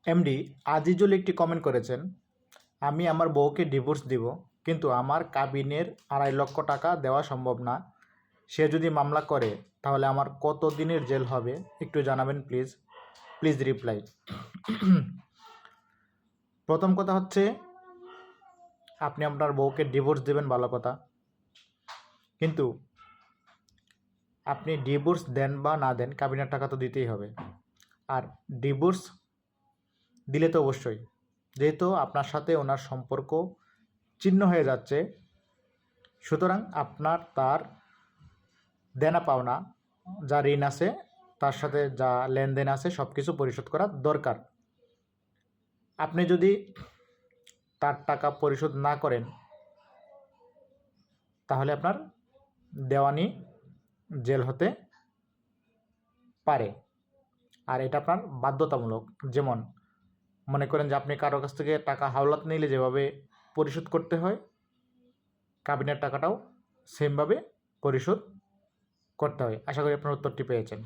MD Azizul একটি comment করেছেন, আমি আমার বউকে ডিভোর্স দিব, কিন্তু আমার কাবিনের 2.5 লক্ষ টাকা দেওয়া সম্ভব না। সে যদি মামলা করে তাহলে আমার কত দিনের জেল হবে, একটু জানাবেন প্লিজ। Please reply. প্রথম কথা হচ্ছে, আপনি আপনার বউকে ডিভোর্স দেবেন ভালো কথা, কিন্তু আপনি ডিভোর্স দেন বা না দেন কাবিনের টাকা তো দিতেই হবে। আর ডিভোর্স দিলে তো অবশ্যই, যেহেতু আপনার সাথে ওনার সম্পর্ক ছিন্ন হয়ে যাচ্ছে, সুতরাং আপনার তার দেনা পাওনা যা ঋণ আছে, তার সাথে যা লেনদেন আছে সব কিছু পরিশোধ করা দরকার। আপনি যদি তার টাকা পরিশোধ না করেন তাহলে আপনার দেওয়ানি জেল হতে পারে, আর এটা আপনার বাধ্যতামূলক। যেমন মনে করেন যে আপনি কারো কাছ থেকে টাকা হাওলাত নিলে যেভাবে পরিশোধ করতে হয়, কাবিনের টাকাটাও সেমভাবে পরিশোধ করতে হয়। আশা করি আপনার উত্তরটি পেয়েছেন।